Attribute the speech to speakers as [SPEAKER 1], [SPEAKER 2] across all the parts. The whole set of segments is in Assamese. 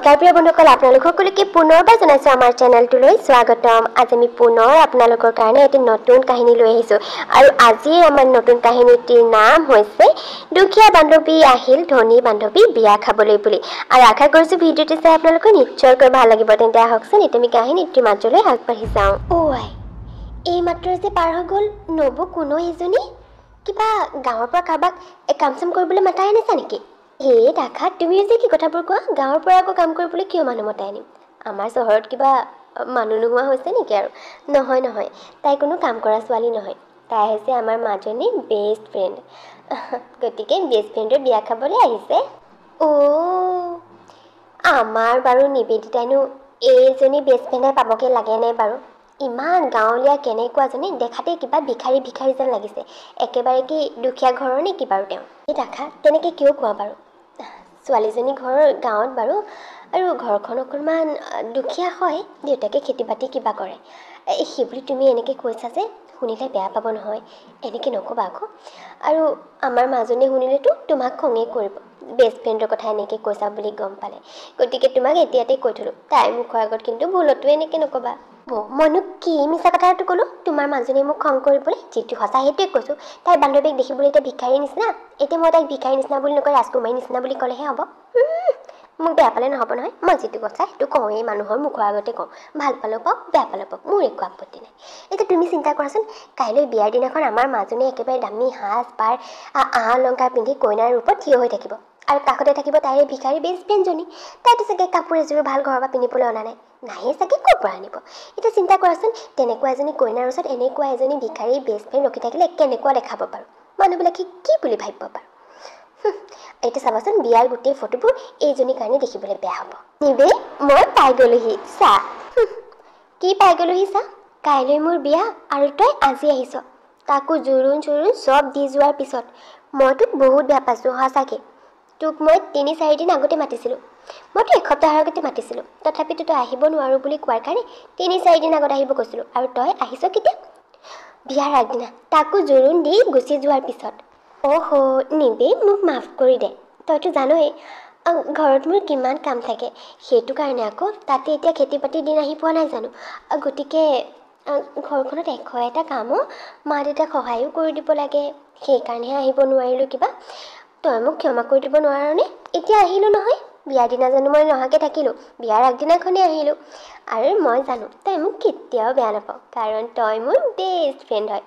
[SPEAKER 1] প্ৰিয় বন্ধুসকল আপোনালোক সকলোকে পুনৰবাৰ জনাইছো আমাৰ চেনেলটোলৈ স্বাগতম। আজি আমি পুনৰ আপোনালোকৰ কাৰণে এটি নতুন কাহিনী লৈ আহিছো আৰু আজি আমাৰ নতুন কাহিনীটিৰ নাম হৈছে দুখীয়া বান্ধৱী আহিল ধনী বান্ধৱী বিয়া খাবলৈ বুলি। আৰু আশা কৰিছো ভিডিঅ'টো চাই আপোনালোকৰ নিশ্চয়কৈ ভাল লাগিব। তেন্তে আহকচোন এতিয়া আমি কাহিনীটিৰ মাজলৈ আগবাঢ়ি যাওঁ। এই মাত্ৰ যে পাৰ হৈ গ'ল নবু কোনো এজনী কিবা গাঁৱৰ পৰা কাৰোবাক কাম চাম কৰিবলৈ মাতাই আনিছা নেকি? হে দেখা তুমি যে কি কথাবোৰ কোৱা, গাঁৱৰ পৰা আকৌ কাম কৰিবলৈ কিয় মানুহ মতাই আনিম? আমাৰ চহৰত কিবা মানুহ নোহোৱা হৈছে নেকি? আৰু নহয় নহয়, তাই কোনো কাম কৰা ছোৱালী নহয়, তাই হৈছে আমাৰ মাজনীৰ বেষ্ট ফ্ৰেণ্ড। গতিকে বেষ্ট ফ্ৰেণ্ডৰ বিয়া খাবলৈ আহিছে। আমাৰ বাৰু নিবেদিতাইনো এইজনী বেষ্ট ফ্ৰেণ্ডে পাবগৈ লাগেনে বাৰু? ইমান গাঁৱলীয়া কেনেকুৱাজনী, দেখাতে কিবা ভিখাৰী ভিখাৰী যেন লাগিছে। একেবাৰে কি দুখীয়া ঘৰৰ নেকি বাৰু তেওঁ? এই দেখা তেনেকৈ কিয় কোৱা বাৰু? ছোৱালীজনী ঘৰৰ গাঁৱত বাৰু, আৰু ঘৰখন অকণমান দুখীয়া হয়, দেউতাকে খেতি বাতি কিবা কৰে। সেইবুলি তুমি এনেকৈ কৈছা যে শুনিলে বেয়া পাব নহয়, এনেকৈ নক'বা আকৌ। আৰু আমাৰ মাজনী শুনিলেতো তোমাক খঙেই কৰিব, বেষ্ট ফ্ৰেণ্ডৰ কথা এনেকৈ কৈছা বুলি গম পালে। গতিকে তোমাক এতিয়াতে কৈ থলোঁ, তাই মুখৰ আগত কিন্তু ভুলতো এনেকৈ নক'বা। মইনো কি মিছা কথাটো ক'লোঁ তোমাৰ মাজনীয়ে মোক খং কৰিবলৈ? যিটো সঁচা সেইটোৱে কৈছোঁ। তাইৰ বান্ধৱীক দেখিবলৈ এতিয়া ভিখাৰী নিচিনা, এতিয়া মই তাইক ভিখাৰী নিচিনা বুলি নকয় ৰাজকুমাৰী নিচিনা বুলি ক'লেহে হ'ব। মোক বেয়া পালে নহ'ব নহয়, মই যিটো কথা সেইটো কওঁৱেই, মানুহৰ মুখৰ আগতে কওঁ। ভাল পালেও পাওক, বেয়া পালেও পাওক, মোৰ একো আপত্তি নাই। এতিয়া তুমি চিন্তা কৰাচোন, কাইলৈ বিয়াৰ দিনাখন আমাৰ মাজনীয়ে একেবাৰে দামী সাজ পাৰ অলংকাৰ পিন্ধি কইনাৰ ৰূপত থিয় হৈ থাকিব, আৰু কাষতে থাকিব তাইৰ ভিখাৰী বেষ্ট ফ্ৰেণ্ডজনী। তাইতো চাগে কাপোৰ এযোৰ ভাল ঘৰৰ পৰা পিন্ধিবলৈ অনা নাই, নাহে চাগে, ক'ৰ পৰা আনিব? এতিয়া চিন্তা কৰাচোন, তেনেকুৱা এজনী কইনাৰ ওচৰত এনেকুৱা এজনী ভিখাৰী বেষ্ট ফ্ৰেণ্ড ৰখি থাকিলে কেনেকুৱা দেখাব বাৰু? মানুহবিলাকে কি বুলি ভাবিব বাৰু? এতিয়া চাবাচোন, বিয়াৰ গোটেই ফটোবোৰ এইজনীৰ কাৰণে দেখিবলৈ বেয়া হ'ব। নিবে মই পাই গ'লোহি চা। কি পাই গ'লোহি চা? কাইলৈ মোৰ বিয়া আৰু তই আজি আহিছ, তাকো জোৰোণ চোৰোণ চব দি যোৱাৰ পিছত। মই তোক বহুত বেয়া পাইছোঁ সঁচাকৈ। তোক মই ৩-৪ দিন আগতে মাতিছিলোঁ, মইতো এসপ্তাহৰ আগতে মাতিছিলোঁ, তথাপিতো তই আহিব নোৱাৰোঁ বুলি কোৱাৰ কাৰণে ৩-৪ দিন আগত আহিব কৈছিলোঁ। আৰু তই আহিছ কেতিয়া? বিয়াৰ আগদিনা, তাকো জোৰোণ দি গুচি যোৱাৰ পিছত। নিবে মোক মাফ কৰি দে, তইতো জানই ঘৰত মোৰ কিমান কাম থাকে, সেইটো কাৰণে আকৌ। তাতে এতিয়া খেতি বাতিৰ দিন আহি পোৱা নাই জানো? গতিকে ঘৰখনত এটা কামো মা দেউতাক সহায়ো কৰি দিব লাগে, সেইকাৰণেহে আহিব নোৱাৰিলোঁ কিবা। তই মোক ক্ষমা কৰি দিব নোৱাৰনে? এতিয়া আহিলোঁ নহয়, বিয়াৰ দিনা জানো মই নহাকৈ থাকিলোঁ? বিয়াৰ আগদিনাখনেই আহিলোঁ। আৰু মই জানো তই মোক কেতিয়াও বেয়া নাপাওঁ, কাৰণ তই মোৰ বেষ্ট ফ্ৰেণ্ড হয়।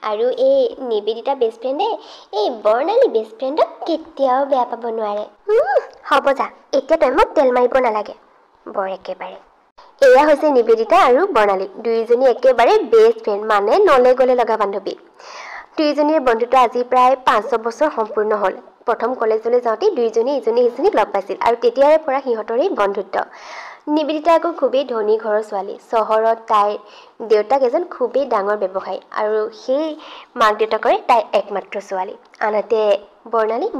[SPEAKER 1] আৰু এই নিবেদিতা বেষ্ট ফ্ৰেণ্ডে এই বৰ্ণালী বেষ্ট ফ্ৰেণ্ডক কেতিয়াও বেয়া পাব নোৱাৰে। হ'ব যা, এতিয়া তই মোক তেল মাৰিব নালাগে বৰ একেবাৰে। এয়া হৈছে নিবেদিতা আৰু বৰ্ণালী, দুয়োজনী একেবাৰে বেষ্ট ফ্ৰেণ্ড, মানে নলে গলে লগা বান্ধৱী। দুয়োজনীৰ বন্ধুত্ব আজি প্ৰায় 5-6 বছৰ সম্পূৰ্ণ হ'ল। প্ৰথম কলেজলৈ যাওঁতে দুয়োজনী ইজনী সিজনীক লগ পাইছিল, আৰু তেতিয়াৰে পৰা সিহঁতৰ এই বন্ধুত্ব। নিবেদিতা আকৌ খুবেই ধনী ঘৰৰ ছোৱালী, চহৰত তাইৰ দেউতাক এজন খুবেই ডাঙৰ ব্যৱসায়ী, আৰু সেই মাক দেউতাকৰে তাইৰ একমাত্ৰ ছোৱালী। আনহাতে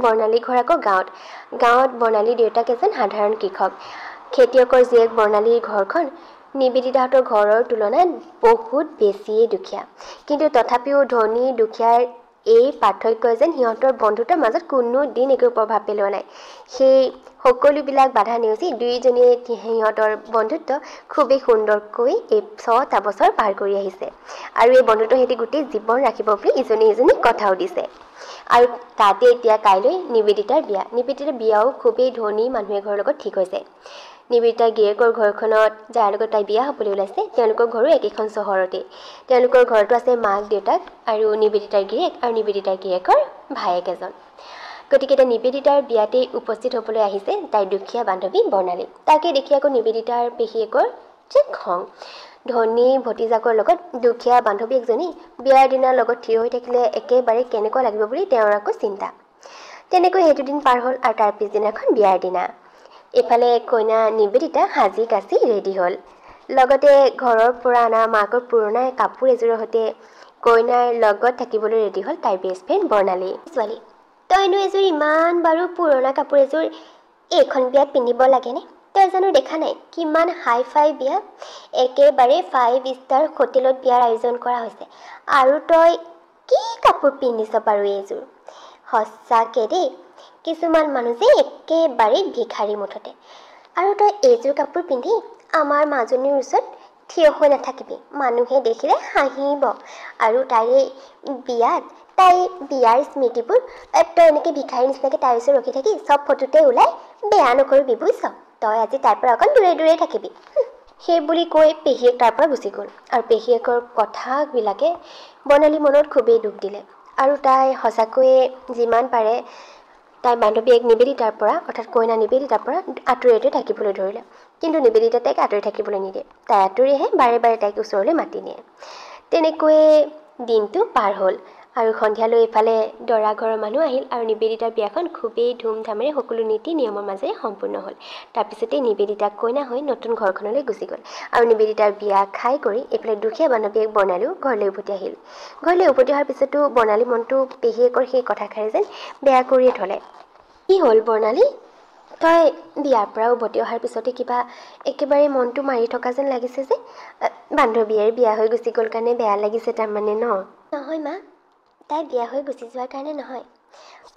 [SPEAKER 1] বৰ্ণালী ঘৰ আকৌ গাঁৱত বৰ্ণালীৰ দেউতাক এজন সাধাৰণ কৃষক। খেতিয়কৰ জীয়েক বৰ্ণালীৰ ঘৰখন নিবেদিতাহঁতৰ ঘৰৰ তুলনাত বহুত বেছিয়ে দুখীয়া, কিন্তু তথাপিও ধনী দুখীয়াৰ এই পাৰ্থক্য যেন সিহঁতৰ বন্ধুত্বৰ মাজত কোনো দিন একো প্ৰভাৱ পেলোৱা নাই। সেই সকলোবিলাক বাধা নেওচি দুয়োজনীয়ে সিহঁতৰ বন্ধুত্ব খুবেই সুন্দৰকৈ এই 6টা বছৰ পাৰ কৰি আহিছে, আৰু এই বন্ধুত্ব সিহঁতি গোটেই জীৱন ৰাখিব বুলি ইজনী সিজনীক কথাও দিছে। আৰু তাতে এতিয়া কাইলৈ নিবেদিতাৰ বিয়াও খুবেই ধনী মানুহ এঘৰৰ লগত ঠিক হৈছে। নিবেদিতাৰ গিৰিয়েকৰ ঘৰখনত যাৰ লগত তাই বিয়া হ'বলৈ ওলাইছে, তেওঁলোকৰ ঘৰো একেখন চহৰতেই। তেওঁলোকৰ ঘৰতো আছে মাক দেউতাক আৰু নিবেদিতাৰ গিৰিয়েক, আৰু নিবেদিতাৰ গিৰিয়েকৰ ভায়েক এজন। গতিকে এতিয়া নিবেদিতাৰ বিয়াতেই উপস্থিত হ'বলৈ আহিছে তাইৰ দুখীয়া বান্ধৱী বৰ্ণালী। তাকে দেখি আকৌ নিবেদিতাৰ পেহীয়েকৰ যে খং, ধনী ভতিজাকৰ লগত দুখীয়া বান্ধৱী এজনী বিয়াৰ দিনাৰ লগত থিয় হৈ থাকিলে একেবাৰে কেনেকুৱা লাগিব বুলি তেওঁৰ আকৌ চিন্তা। তেনেকৈ সেইটো দিন পাৰ হ'ল, আৰু তাৰ পিছদিনাখন বিয়াৰ দিনা। এইফালে কইনা নিবেদিতা সাজি কাচি ৰেডি হ'ল, লগতে ঘৰৰ পৰা অনা মাকৰ পুৰণা কাপোৰ এযোৰৰ সৈতে কইনাৰ লগত থাকিবলৈ ৰেডি হ'ল তাইৰ বেষ্ট ফ্ৰেণ্ড বৰ্ণালী। ছোৱালী, তইনো এযোৰ ইমান বাৰু পুৰণা কাপোৰ এযোৰ এইখন বিয়াত পিন্ধিব লাগেনে? তই জানো দেখা নাই কিমান হাই ফাই বিয়া, একেবাৰে 5 ষ্টাৰ হোটেলত বিয়াৰ আয়োজন কৰা হৈছে, আৰু তই কি কাপোৰ পিন্ধিছ বাৰু এইযোৰ? সঁচাকৈ দেই, কিছুমান মানুহ যে একেবাৰে ভিখাৰী মুঠতে। আৰু তই এইযোৰ কাপোৰ পিন্ধি আমাৰ মাজনীৰ ওচৰত থিয় হৈ নাথাকিবি, মানুহে দেখিলে হাঁহিব। আৰু তাইৰ বিয়াত তাইৰ বিয়াৰ স্মৃতিবোৰ তই এনেকৈ ভিখাৰীৰ নিচিনাকৈ তাইৰ ওচৰত ৰখি থাকি চব ফটোতে ওলাই বেয়া নকৰিবি বুজিছ। তই আজি তাইৰ পৰা অকণ দূৰে দূৰে থাকিবি। সেই বুলি কৈ পেহীয়েক তাৰ পৰা গুচি গ'ল। আৰু পেহীয়েকৰ কথাবিলাকে বৰ্ণালী মনত খুবেই দুখ দিলে। আৰু তাই সঁচাকৈয়ে যিমান পাৰে তাইৰ বান্ধৱীয়েক নিবেদিতাৰ পৰা, অৰ্থাৎ কইনা নিবেদিতাৰ পৰা আঁতৰি থাকিবলৈ ধৰিলে। কিন্তু নিবেদিতা তাইক আঁতৰি থাকিবলৈ নিদিয়ে। তাই আঁতৰিহে বাৰে বাৰে তাইক ওচৰলৈ মাতি নিয়ে। তেনেকৈয়ে দিনটো পাৰ হ'ল। আৰু সন্ধিয়ালৈ এইফালে দৰা ঘৰৰ মানুহ আহিল আৰু নিবেদিতাৰ বিয়াখন খুবেই ধুমধামেৰে সকলো নীতি নিয়মৰ মাজেৰে সম্পূৰ্ণ হ'ল। তাৰপিছতেই নিবেদিতা কইনা হৈ নতুন ঘৰখনলৈ গুচি গ'ল। আৰু নিবেদিতাৰ বিয়া খাই কৰি এইফালে দুখীয়া বান্ধৱীয়েক বৰ্ণালীও ঘৰলৈ উভতি আহিল। ঘৰলৈ উভতি অহাৰ পিছতো বৰ্ণালী মনটো পেহীয়েকৰ সেই কথাষাৰে যেন বেয়া কৰিয়ে থ'লে। কি হ'ল বৰ্ণালী, তই বিয়াৰ পৰা উভতি অহাৰ পিছতে কিবা একেবাৰে মনটো মাৰি থকা যেন লাগিছে যে? বান্ধৱীয়ে বিয়া হৈ গুচি গ'ল কাৰণে বেয়া লাগিছে তাৰমানে ন? নহয় মা, তাই বিয়া হৈ গুচি যোৱাৰ কাৰণে নহয়।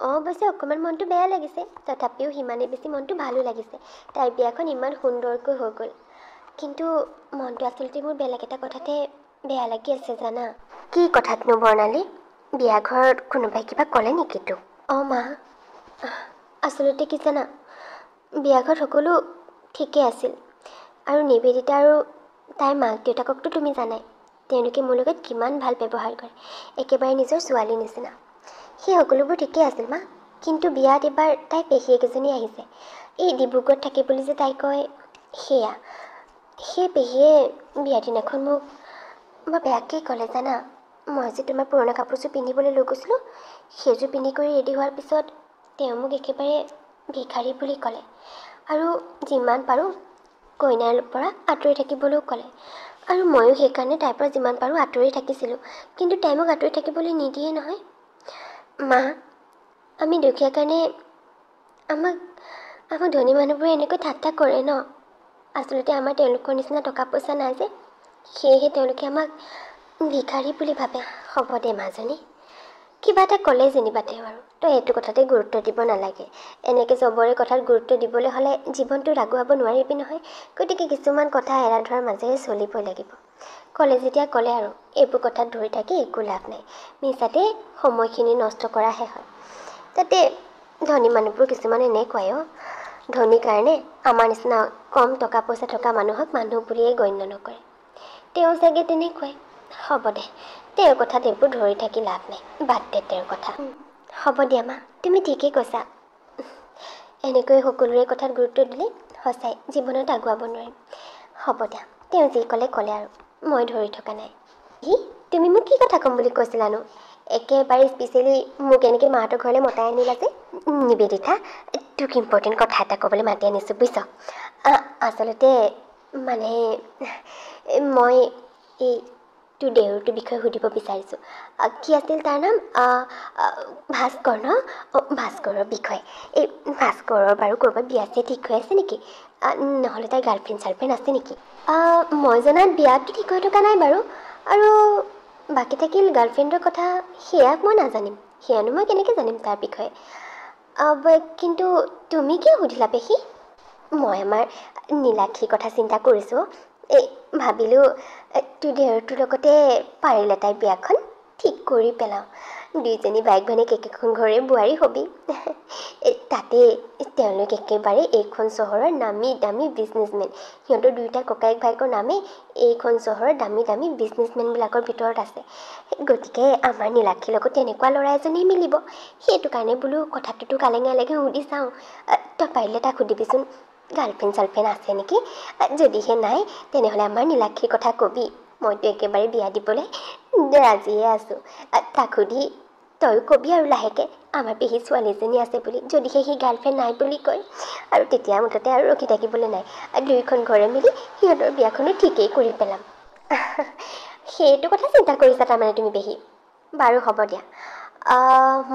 [SPEAKER 1] অৱশ্যে অকণমান মনটো বেয়া লাগিছে, তথাপিও সিমানে বেছি মনটো ভালো লাগিছে। তাইৰ বিয়াখন ইমান সুন্দৰকৈ হৈ গ'ল। কিন্তু মনটো আচলতে মোৰ বেলেগ এটা কথাতে বেয়া লাগি আছে জানা। কি কথাতনো বৰ্ণালী? বিয়া ঘৰত কোনোবাই কিবা ক'লে নেকি তোক? অঁ মা, আচলতে কি জানা, বিয়া ঘৰত সকলো ঠিকেই আছিল। আৰু নিবেদিতা আৰু তাইৰ মাক দেউতাককতো তুমি জানাই, তেওঁলোকে মোৰ লগত কিমান ভাল ব্যৱহাৰ কৰে, একেবাৰে নিজৰ ছোৱালীৰ নিচিনা। সেই সকলোবোৰ ঠিকেই আছিল মা। কিন্তু বিয়াত এবাৰ তাইৰ পেহীয়েক এজনী আহিছে, এই ডিব্ৰুগড়ত থাকে বুলি যে তাই কয়, সেই পেহীয়ে বিয়াৰ দিনাখন মোক বৰ বেয়াকেই ক'লে জানা। মই যে তোমাৰ পুৰণা কাপোৰযোৰ পিন্ধিবলৈ লৈ গৈছিলোঁ, সেইযোৰ পিন্ধি কৰি ৰেডি হোৱাৰ পিছত তেওঁ মোক একেবাৰে ভিখাৰী বুলি ক'লে। আৰু যিমান পাৰোঁ কইনাৰ পৰা আঁতৰি থাকিবলৈও ক'লে। আৰু ময়ো সেইকাৰণে তাইৰ পৰা যিমান পাৰোঁ আঁতৰি থাকিছিলোঁ। কিন্তু তাই মোক আঁতৰি থাকিবলৈ নিদিয়ে নহয়। মা, আমি দুখীয়া কাৰণে আমাক ধনী মানুহবোৰে এনেকৈ ঠাট্টা কৰে ন। আচলতে আমাৰ তেওঁলোকৰ নিচিনা টকা পইচা নাই যে, সেয়েহে তেওঁলোকে আমাক ভিখাৰী বুলি ভাবে। হ'ব দে মাজনী, কিবা এটা ক'লে যেনিবা তেওঁ, আৰু তই এইটো কথাতে গুৰুত্ব দিব নালাগে। এনেকৈ চবৰে কথাত গুৰুত্ব দিবলৈ হ'লে জীৱনটো আগুৱাব নোৱাৰিবি নহয়। গতিকে কিছুমান কথা এৰা ধৰাৰ মাজেৰে চলিবই লাগিব। ক'লে যেতিয়া ক'লে আৰু এইবোৰ কথাত ধৰি থাকি একো লাভ নাই, মিছাতে সময়খিনি নষ্ট কৰাহে হয়। তাতে ধনী মানুহবোৰ কিছুমান এনেকুৱাই অ', ধনী কাৰণে আমাৰ নিচিনা কম টকা পইচা থকা মানুহক মানুহ বুলিয়েই গণ্য নকৰে। তেওঁ চাগে তেনেকুৱাই। হ'ব দে, তেওঁৰ কথাত এইবোৰ ধৰি থাকি লাভ নাই, বাদ দে তেওঁৰ কথা। হ'ব দিয়া মা, তুমি ঠিকেই কৈছা। এনেকৈ সকলোৰে কথাত গুৰুত্ব দিলে সঁচাই জীৱনত আগুৱাব নোৱাৰিম। হ'ব দিয়া, তেওঁ যি ক'লে আৰু মই ধৰি থকা নাই। তুমি মোক কি কথা ক'ম বুলি কৈছিলানো? একেবাৰে স্পেচিয়েলি মোক এনেকৈ মাহঁতৰ ঘৰলৈ মতাই আনিলা যে? নিবেদিতা, তোক ইম্পৰ্টেণ্ট কথা এটা ক'বলৈ মাতি আনিছোঁ বুজিছ। আচলতে মানে মই এই তোৰ দেউৰটোৰ বিষয়ে সুধিব বিচাৰিছোঁ। কি আছিল তাৰ নাম? ভাস্কৰ ন? ভাস্কৰৰ বিষয়ে। এই ভাস্কৰৰ বাৰু ক'ৰবাত বিয়া চিয়া ঠিক হৈ আছে নেকি? নহ'লে তাইৰ গাৰ্লফ্ৰেণ্ড আছে নেকি? মই জনাত বিয়াটো ঠিক হৈ থকা নাই বাৰু। আৰু বাকী থাকিল গাৰ্লফ্ৰেণ্ডৰ কথা, সেয়া মই নাজানিম। সেয়ানো মই কেনেকৈ জানিম তাৰ বিষয়ে। কিন্তু তুমি কিয় সুধিলা পেহী? মই আমাৰ নীলাক্ষীৰ কথা চিন্তা কৰিছোঁ। ভাবিলোঁ তোৰ দেউৰটোৰ লগতে পাৰিলে তাইৰ বিয়াখন ঠিক কৰি পেলাওঁ। দুইজনী বাইক ভনীক একেখন ঘৰে বোৱাৰী হবি। তাতে তেওঁলোক একেবাৰে এইখন চহৰৰ নামী দামী বিজনেছমেন। সিহঁতৰ দুয়োটা ককায়েক ভায়েকৰ নামেই এইখন চহৰৰ দামী দামী বিজনেছমেনবিলাকৰ ভিতৰত আছে। গতিকে আমাৰ নীলাক্ষীৰ লগত তেনেকুৱা ল'ৰা এজনেই মিলিব। সেইটো কাৰণে বোলো কথাটোতো কালেঙে আলেঙে সুধি চাওঁ। তই পাৰিলে তাক সুধিবিচোন, গাৰ্লফ্ৰেণ্ড আছে নেকি? যদিহে নাই, তেনেহ'লে আমাৰ নীলাক্ষীৰ কথা ক'বি। মইতো একেবাৰে বিয়া দিবলৈ ৰাজিয়ে আছোঁ। তাক সুধি তয়ো ক'বি আৰু লাহেকৈ আমাৰ পেহী ছোৱালীজনী আছে বুলি। যদিহে সি গাৰ্লফ্ৰেণ্ড নাই বুলি কয়, আৰু তেতিয়া মুঠতে আৰু ৰখি থাকিবলৈ নাই। দুয়োখন ঘৰে মিলি সিহঁতৰ বিয়াখনো ঠিকেই কৰি পেলাম। সেইটো কথা চিন্তা কৰিছা তাৰমানে তুমি পেহী? বাৰু হ'ব দিয়া,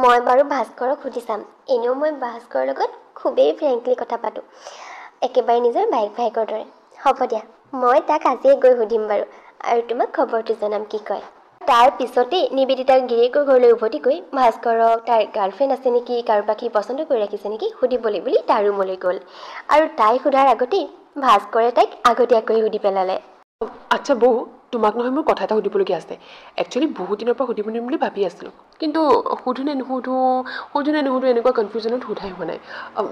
[SPEAKER 1] মই বাৰু ভাস্কৰক সুধি চাম। এনেও মই ভাস্কৰৰ লগত খুবেই ফ্ৰেংকলি কথা পাতোঁ, একেবাৰে নিজৰ বাইক ভায়েকৰ দৰে। হ'ব দিয়া, মই তাক আজিয়ে গৈ সুধিম বাৰু, আৰু তোমাক খবৰটো জনাম কি কয়। তাৰ পিছতেই নিবেদিতাৰ গিৰিয়েকৰ ঘৰলৈ উভতি গৈ ভাস্কৰক তাইৰ গাৰ্লফ্ৰেণ্ড আছে নেকি, কাৰোবাক সি পচন্দ কৰি ৰাখিছে নেকি সুধিবলৈ বুলি তাৰ ৰুমলৈ গ'ল। আৰু তাই সোধাৰ আগতেই ভাস্কৰে তাইক আগতীয়াকৈ সুধি পেলালে।
[SPEAKER 2] আচ্ছা বৌ, তোমাক নহয় মোৰ কথা এটা সুধিবলগীয়া আছে। একচুৱেলি বহুত দিনৰ পৰা সুধিম বুলি ভাবি আছিলোঁ, কিন্তু সুধো নে নুসুধো এনেকুৱা কনফিউজনত সোধাই হোৱা নাই।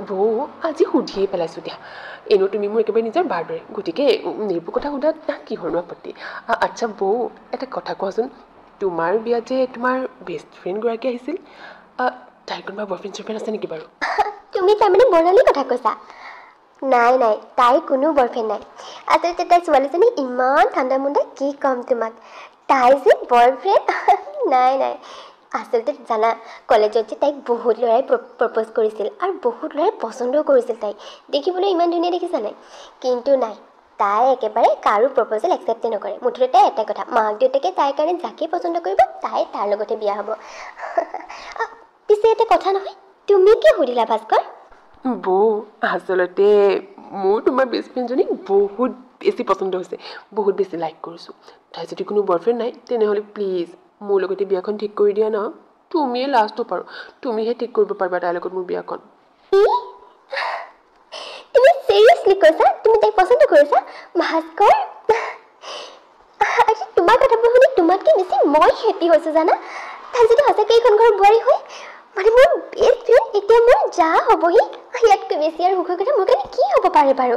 [SPEAKER 2] বৌ আজি সুধিয়ে পেলাইছোঁ দিয়া। এনেও তুমি মোৰ একেবাৰে নিজৰ বাৰ দৰে, গতিকে এইবোৰ কথা সোধাত কিহৰনো আপত্তি। আচ্ছা বৌ, এটা কথা কোৱাচোন, তোমাৰ বিয়াত যে তোমাৰ বেষ্ট ফ্ৰেণ্ডগৰাকী আহিছিল, তাইৰ কোনোবা বয়ফ্ৰেণ্ড চয়ফ্ৰেণ্ড আছে নেকি বাৰু?
[SPEAKER 1] তুমি তাৰমানে বৰ্ণালীৰ কথা কৈছা? নাই নাই, তাইৰ কোনো বয়ফ্ৰেণ্ড নাই। আচলতে তাই ছোৱালীজনী ইমান ঠাণ্ডা মুণ্ডা, কি ক'ম তোমাক। তাই যে বয়ফ্ৰেণ্ড নাই নাই। আচলতে জানা, কলেজত যে তাইক বহুত ল'ৰাই প্ৰপ'জ কৰিছিল আৰু বহুত ল'ৰাই পচন্দও কৰিছিল তাইক। দেখিবলৈ ইমান ধুনীয়া দেখিছা নাই? কিন্তু নাই, তাই একেবাৰে কাৰো প্ৰপ'জেল একচেপ্টে নকৰে। মুঠতে তাই এটা কথা, মাক দেউতাকে তাইৰ কাৰণে যাকে পচন্দ কৰিব তাই তাৰ লগতে বিয়া হ'ব। পিছে এটা কথা নহয়, তুমি কি সুধিলা ভাস্কৰ?
[SPEAKER 2] বৌ আচলতে মোৰ তোমাৰ বেষ্ট ফ্ৰেণ্ডজনীক বহুত বেছি পচন্দ হৈছে, বহুত বেছি লাইক কৰিছোঁ। তাই যদি কোনো বয়ফ্ৰেণ্ড নাই তেনেহ'লে প্লিজ মোৰ লগতে বিয়াখন ঠিক কৰি দিয়া ন। তুমিয়ে লাষ্টটো পাৰোঁ, তুমিহে ঠিক কৰিব পাৰিবা তাইৰ লগত মোৰ বিয়াখন।
[SPEAKER 1] তুমি চিৰিয়াছলি কৈছা তুমি তাইক পচন্দ কৰিছা? ভাস্কৰ, তোমাৰ কথাবোৰ শুনি তোমাতকৈ বেছি মই হেপী হৈছোঁ জানা। তাই যদি সঁচাকৈ এইখন ঘৰৰ বোৱাৰী হয়, মানে মোৰ বেষ্ট ফ্ৰেণ্ড, এতিয়া মোৰ যা হ'বহি, ইয়াতকৈ বেছি আৰু সুখৰ কথা মোৰ কাৰণে কি হ'ব পাৰে বাৰু?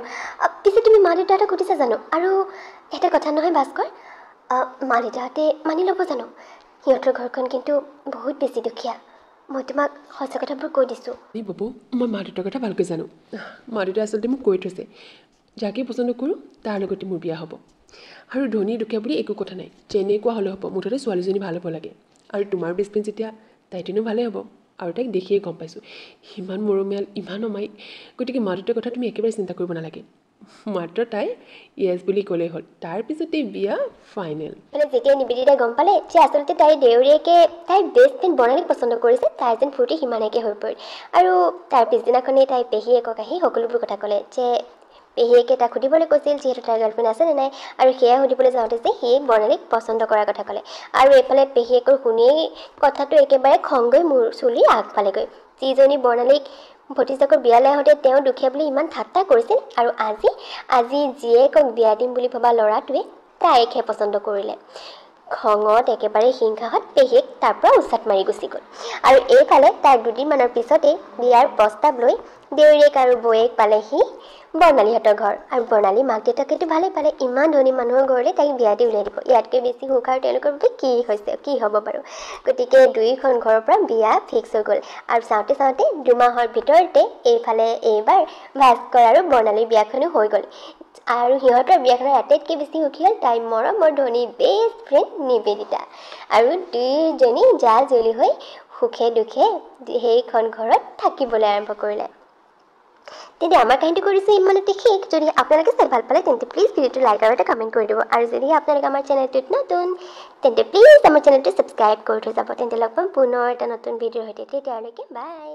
[SPEAKER 1] পিছে তুমি মা দেউতাহঁতক সুধিছা জানো? আৰু এটা কথা নহয় ভাস্কৰ, মা দেউতাহঁতে মানি ল'ব জানো? সিহঁতৰ ঘৰখন কিন্তু বহুত বেছি দুখীয়া। মই তোমাক সঁচা কথাবোৰ কৈ দিছোঁ।
[SPEAKER 2] এই বাবু, মই মা দেউতাৰ কথা ভালকৈ জানো। মা দেউতাই আচলতে মোক কৈ থৈছে, যাকে পচন্দ কৰোঁ তাৰ লগতে মোৰ বিয়া হ'ব। আৰু ধনী দুখীয়া বুলি একো কথা নাই, যেনেকুৱা হ'লে হ'ব, মুঠতে ছোৱালীজনী ভাল হ'ব লাগে। আৰু তোমাৰ বেষ্ট ফ্ৰেণ্ড যেতিয়া, তাইতেনো ভালেই হ'ব। আৰু তাইক দেখিয়ে গম পাইছোঁ, ইমান মৰমীয়াল, ইমান অমায়িক। গতিকে মা দেউতাৰ কথা তুমি একেবাৰে চিন্তা কৰিব নালাগে। মাত্ৰ তাই য়েছ বুলি ক'লেই হ'ল, তাৰপিছতেই বিয়া ফাইনেল।
[SPEAKER 1] মানে যেতিয়া নিবেদিতাই গম পালে যে আচলতে তাইৰ দেউৰীয়েকে তাইৰ বেষ্ট ফ্ৰেণ্ড বৰ্ণালীক পচন্দ কৰিছে, তাই যেন ফূৰ্তি সিমানেকৈ হৈ পৰিল। আৰু তাৰ পিছদিনাখনেই তাই পেহীয়েকক আহি সকলোবোৰ কথা ক'লে যে পেহীয়েকে তাক সুধিবলৈ কৈছিল যিহেতু তাইৰ গাৰ্লফ্ৰেণ্ড আছে নে নাই, আৰু সেয়া সুধিবলৈ যাওঁতে যে সি বৰ্ণালীক পচন্দ কৰাৰ কথা ক'লে। আৰু এইফালে পেহীয়েকৰ শুনিয়েই কথাটো একেবাৰে খং গৈ মূৰ চুলি আগফালেগৈ। যিজনী বৰ্ণালীক ভতিজাকৰ বিয়ালৈ আহোঁতে তেওঁ দুখীয়া বুলি ইমান ঠাট্টা কৰিছিল, আৰু আজি জীয়েকক বিয়া দিম বুলি ভবা ল'ৰাটোৱে তাইকহে পচন্দ কৰিলে। খঙত একেবাৰে হিংসাহত পেহীয়েক তাৰ পৰা উচাত মাৰি গুচি গ'ল। আৰু এইফালে তাৰ দুদিনমানৰ পিছতেই বিয়াৰ প্ৰস্তাৱ লৈ দেউৰীয়েক আৰু বৌয়েক পালেহি বৰ্ণালীহঁতৰ ঘৰ। আৰু বৰ্ণালী মাক দেউতাকেতো ভালেই পালে, ইমান ধনী মানুহৰ ঘৰলৈ তাইক বিয়া দি উলিয়াই দিব। ইয়াতকৈ বেছি সুখ আৰু তেওঁলোকৰ বাবে কি হ'ব বাৰু? গতিকে দুয়োখন ঘৰৰ পৰা বিয়া ফিক্স হৈ গ'ল। আৰু চাওঁতে 2 মাহৰ ভিতৰতে এইবাৰ ভাস্কৰ আৰু বৰ্ণালীৰ বিয়াখনো হৈ গ'ল। আৰু সিহঁতৰ বিয়াখনৰ আটাইতকৈ বেছি সুখী হ'ল তাইৰ মৰমৰ ধনী বেষ্ট ফ্ৰেণ্ড নিবেদিতা। আৰু দুয়োজনী জা জুলি হৈ সুখে দুখে সেইখন ঘৰত থাকিবলৈ আৰম্ভ কৰিলে। তেন্তে আমাৰ কাহিনীটো কৰিছোঁ ইমানতে শেষ। যদি আপোনালোকে চাই ভাল পালে তেন্তে প্লিজ ভিডিঅ'টো লাইক আৰু এটা কমেণ্ট কৰি দিব। আৰু যদি আপোনালোকে আমাৰ চেনেলটোত নতুন তেন্তে প্লিজ আমাৰ চেনেলটো ছাবস্ক্ৰাইব কৰি থৈ যাব। তেন্তে লগ পাম পুনৰ এটা নতুন ভিডিঅ'ৰ সৈতে। তেতিয়ালৈকে বাই।